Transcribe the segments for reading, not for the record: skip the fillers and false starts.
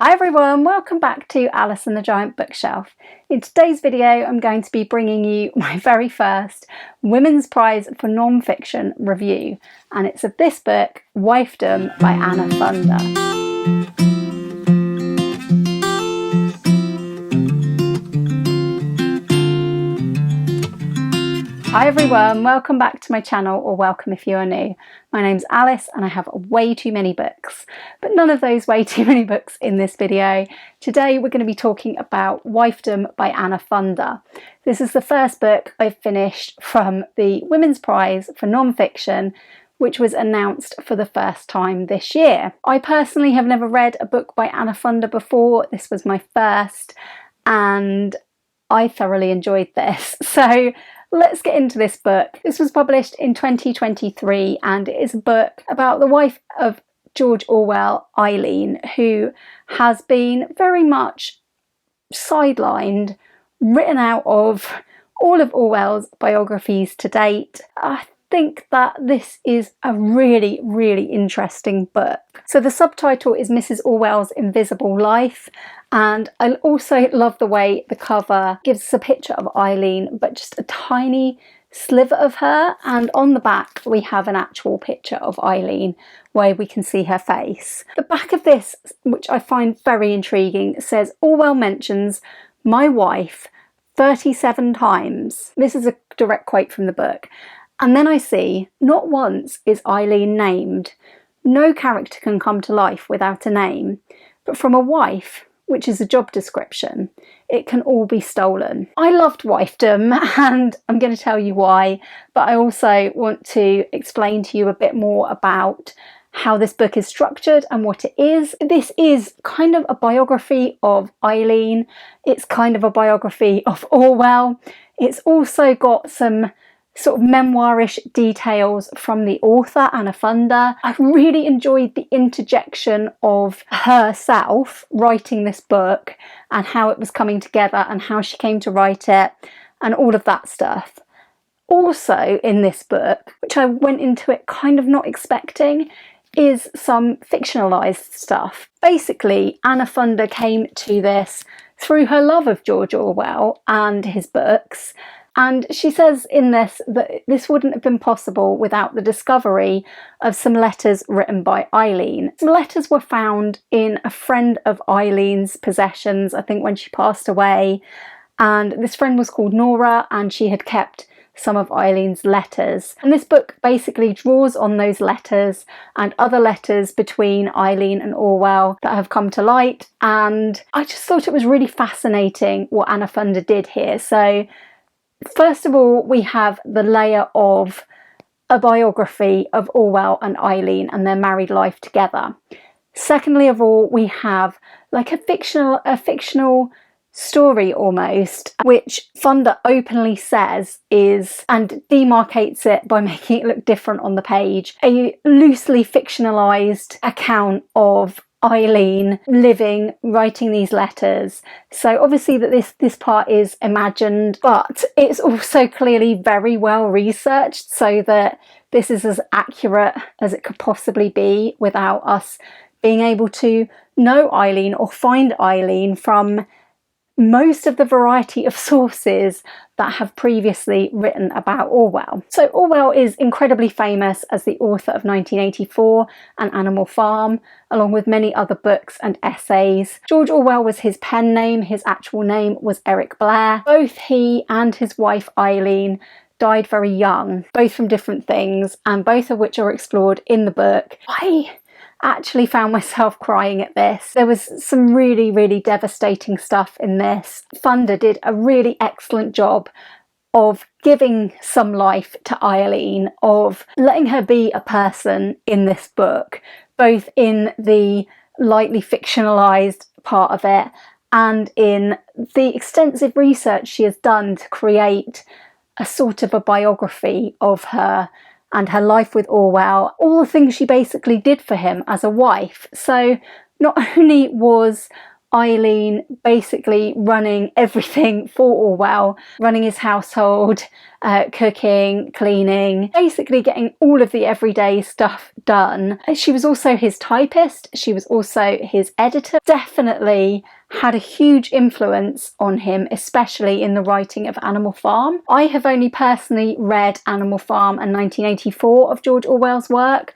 Hi everyone, welcome back to Alice and the Giant Bookshelf. In today's video I'm going to be bringing you my very first Women's Prize for Non-Fiction review, and it's of this book, Wifedom by Anna Funder. Hi everyone, welcome back to my channel, or welcome if you are new. My name's Alice and I have way too many books, but none of those way too many books in this video. Today we're going to be talking about Wifedom by Anna Funder. This is the first book I've finished from the Women's Prize for Non-Fiction, which was announced for the first time this year. I personally have never read a book by Anna Funder before. This was my first and I thoroughly enjoyed this. So let's get into this book. This was published in 2023 and it is a book about the wife of George Orwell, Eileen, who has been very much sidelined, written out of all of Orwell's biographies to date. I think that this is a really, really interesting book. So the subtitle is Mrs. Orwell's Invisible Life, and I also love the way the cover gives us a picture of Eileen, but just a tiny sliver of her, and on the back we have an actual picture of Eileen where we can see her face. The back of this, which I find very intriguing, says Orwell mentions my wife 37 times. This is a direct quote from the book. And then I see, not once is Eileen named. No character can come to life without a name. But from a wife, which is a job description, it can all be stolen. I loved Wifedom and I'm going to tell you why, but I also want to explain to you a bit more about how this book is structured and what it is. This is kind of a biography of Eileen. It's kind of a biography of Orwell. It's also got some sort of memoirish details from the author, Anna Funder. I really enjoyed the interjection of herself writing this book and how it was coming together and how she came to write it and all of that stuff. Also in this book, which I went into it kind of not expecting, is some fictionalised stuff. Basically, Anna Funder came to this through her love of George Orwell and his books. And she says in this that this wouldn't have been possible without the discovery of some letters written by Eileen. Some letters were found in a friend of Eileen's possessions, I think when she passed away. And this friend was called Nora and she had kept some of Eileen's letters. And this book basically draws on those letters and other letters between Eileen and Orwell that have come to light. And I just thought it was really fascinating what Anna Funder did here. So first of all, we have the layer of a biography of Orwell and Eileen and their married life together. Secondly of all, we have like a fictional story almost, which Funder openly says is, and demarcates it by making it look different on the page, a loosely fictionalized account of Eileen living, writing these letters. So obviously that this part is imagined, but it's also clearly very well researched so that this is as accurate as it could possibly be without us being able to know Eileen or find Eileen from most of the variety of sources that have previously written about Orwell. So Orwell is incredibly famous as the author of 1984 and Animal Farm, along with many other books and essays. George Orwell was his pen name. His actual name was Eric Blair. Both he and his wife Eileen died very young, both from different things, and both of which are explored in the book. I actually found myself crying at this. There was some really, really devastating stuff in this. Funder did a really excellent job of giving some life to Eileen, of letting her be a person in this book, both in the lightly fictionalized part of it and in the extensive research she has done to create a sort of a biography of her and her life with Orwell, all the things she basically did for him as a wife. So not only was Eileen basically running everything for Orwell, running his household, cooking, cleaning, basically getting all of the everyday stuff done. She was also his typist, she was also his editor, definitely had a huge influence on him, especially in the writing of Animal Farm. I have only personally read Animal Farm and 1984 of George Orwell's work,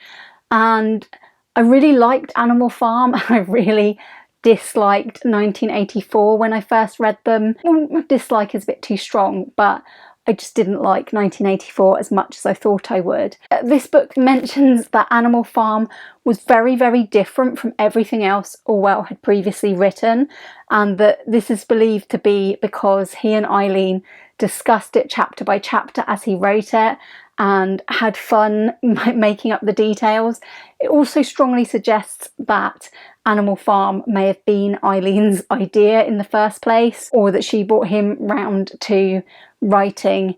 and I really liked Animal Farm, and I really disliked 1984 when I first read them. Well, dislike is a bit too strong, but I just didn't like 1984 as much as I thought I would. This book mentions that Animal Farm was very, very different from everything else Orwell had previously written, and that this is believed to be because he and Eileen discussed it chapter by chapter as he wrote it and had fun making up the details. It also strongly suggests that Animal Farm may have been Eileen's idea in the first place, or that she brought him round to writing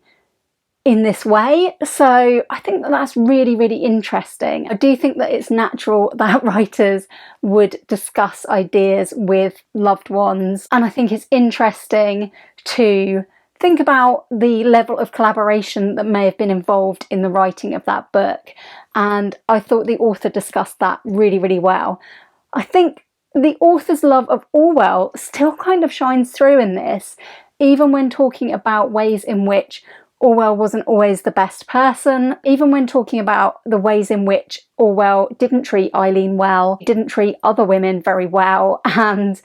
in this way. So I think that that's really, really interesting. I do think that it's natural that writers would discuss ideas with loved ones, and I think it's interesting to think about the level of collaboration that may have been involved in the writing of that book, and I thought the author discussed that really, really well. I think the author's love of Orwell still kind of shines through in this, even when talking about ways in which Orwell wasn't always the best person, even when talking about the ways in which Orwell didn't treat Eileen well, didn't treat other women very well, and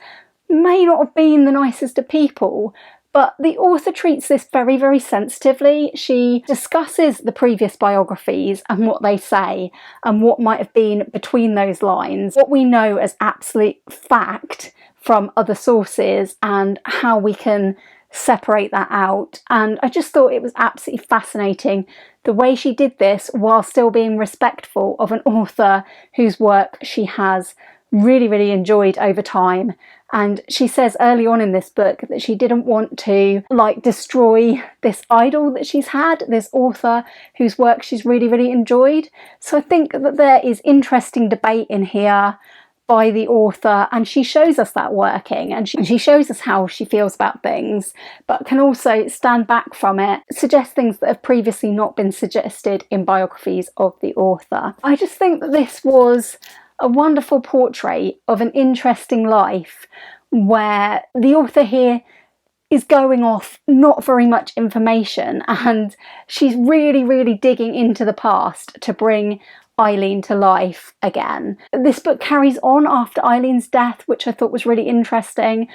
may not have been the nicest of people. But the author treats this very, very sensitively. She discusses the previous biographies and what they say and what might have been between those lines, what we know as absolute fact from other sources, and how we can separate that out. And I just thought it was absolutely fascinating the way she did this while still being respectful of an author whose work she has really, really enjoyed over time. And she says early on in this book that she didn't want to destroy this idol that she's had, this author whose work she's really, really enjoyed. So I think that there is interesting debate in here by the author, and she shows us that working, and she shows us how she feels about things, but can also stand back from it, suggest things that have previously not been suggested in biographies of the author. I just think that this was a wonderful portrait of an interesting life where the author here is going off not very much information, and she's really, really digging into the past to bring Eileen to life again. This book carries on after Eileen's death, which I thought was really interesting,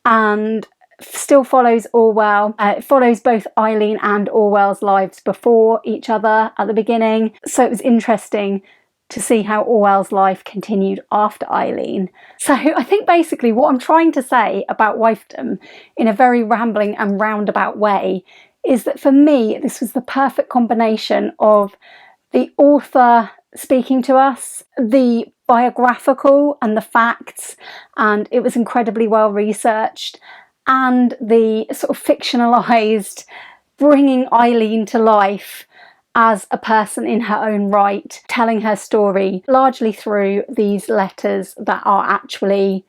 and still follows Orwell. It follows both Eileen and Orwell's lives before each other at the beginning, so it was interesting to see how Orwell's life continued after Eileen. So I think basically what I'm trying to say about Wifedom in a very rambling and roundabout way is that for me this was the perfect combination of the author speaking to us, the biographical and the facts, and it was incredibly well researched, and the sort of fictionalized bringing Eileen to life as a person in her own right, telling her story largely through these letters that are actually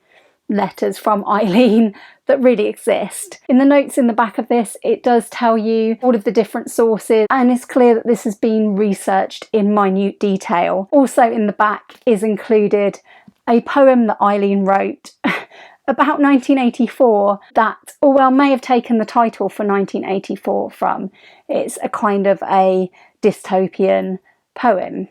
letters from Eileen that really exist. In the notes in the back of this, it does tell you all of the different sources, and it's clear that this has been researched in minute detail. Also in the back is included a poem that Eileen wrote about 1984 that Orwell may have taken the title for 1984 from. It's a kind of a dystopian poem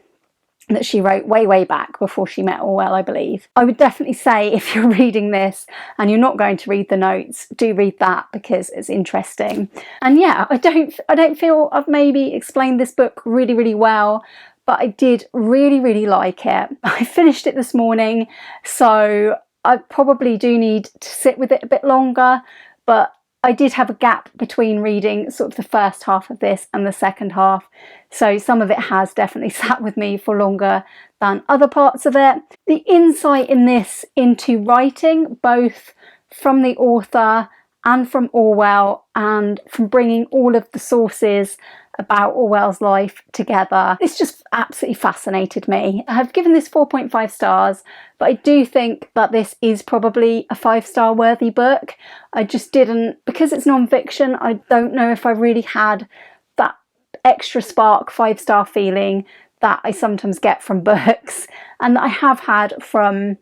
that she wrote way, way back before she met Orwell, I believe. I would definitely say if you're reading this and you're not going to read the notes, do read that because it's interesting. And yeah, I don't feel I've maybe explained this book really, really well, but I did really, really like it. I finished it this morning, so I probably do need to sit with it a bit longer, but I did have a gap between reading sort of the first half of this and the second half, so some of it has definitely sat with me for longer than other parts of it. The insight in this into writing, both from the author and from Orwell, and from bringing all of the sources about Orwell's life together. It's just absolutely fascinated me. I have given this 4.5 stars, but I do think that this is probably a 5-star worthy book. I just didn't, because it's non-fiction, I don't know if I really had that extra spark 5-star feeling that I sometimes get from books and that I have had from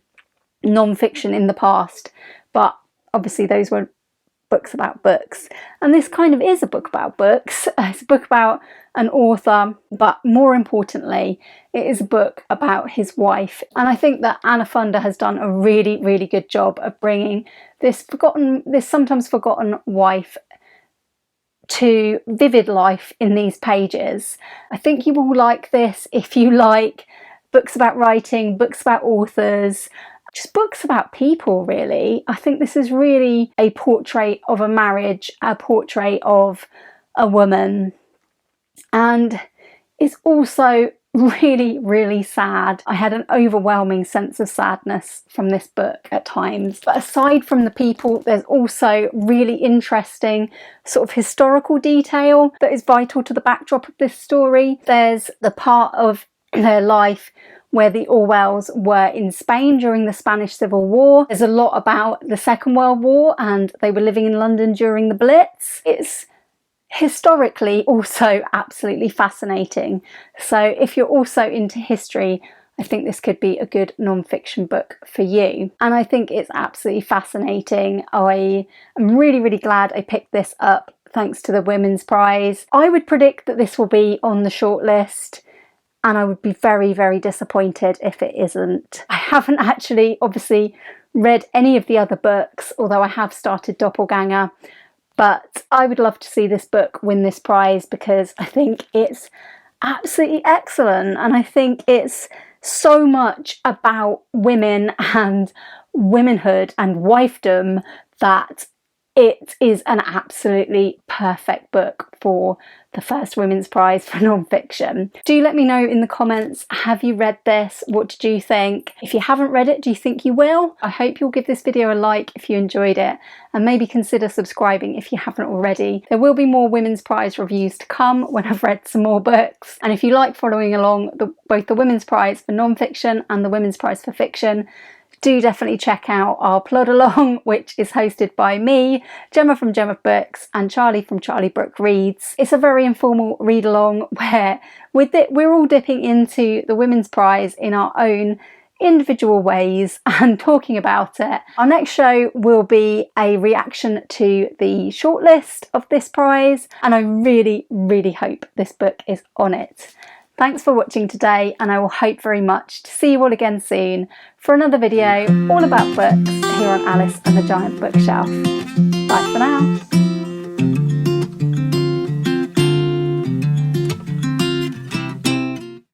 non-fiction in the past, but obviously those were books about books, and this kind of is a book about books. It's a book about an author, but more importantly it is a book about his wife, and I think that Anna Funder has done a really, really good job of bringing this sometimes forgotten wife to vivid life in these pages. I think you will like this if you like books about writing, books about authors, just books about people, really. I think this is really a portrait of a marriage, a portrait of a woman, and it's also really, really sad. I had an overwhelming sense of sadness from this book at times. But aside from the people, there's also really interesting sort of historical detail that is vital to the backdrop of this story. There's the part of their life where the Orwells were in Spain during the Spanish Civil War. There's a lot about the Second World War, and they were living in London during the Blitz. It's historically also absolutely fascinating. So if you're also into history, I think this could be a good non-fiction book for you. And I think it's absolutely fascinating. I am really, really glad I picked this up thanks to the Women's Prize. I would predict that this will be on the shortlist, and I would be very, very disappointed if it isn't. I haven't actually obviously read any of the other books, although I have started Doppelganger, but I would love to see this book win this prize because I think it's absolutely excellent, and I think it's so much about women and womanhood and wifedom that it is an absolutely perfect book for the first Women's Prize for non-fiction. Do let me know in the comments, have you read this? What did you think? If you haven't read it, do you think you will? I hope you'll give this video a like if you enjoyed it, and maybe consider subscribing if you haven't already. There will be more Women's Prize reviews to come when I've read some more books. And if you like following along both the Women's Prize for non-fiction and the Women's Prize for fiction, do definitely check out our Plodalong, which is hosted by me, Gemma from Gemma Books, and Charlie from Charlie Brooke Reads. It's a very informal read-along where we're all dipping into the Women's Prize in our own individual ways and talking about it. Our next show will be a reaction to the shortlist of this prize, and I really, really hope this book is on it. Thanks for watching today, and I will hope very much to see you all again soon for another video all about books here on Alice and the Giant Bookshelf. Bye for now.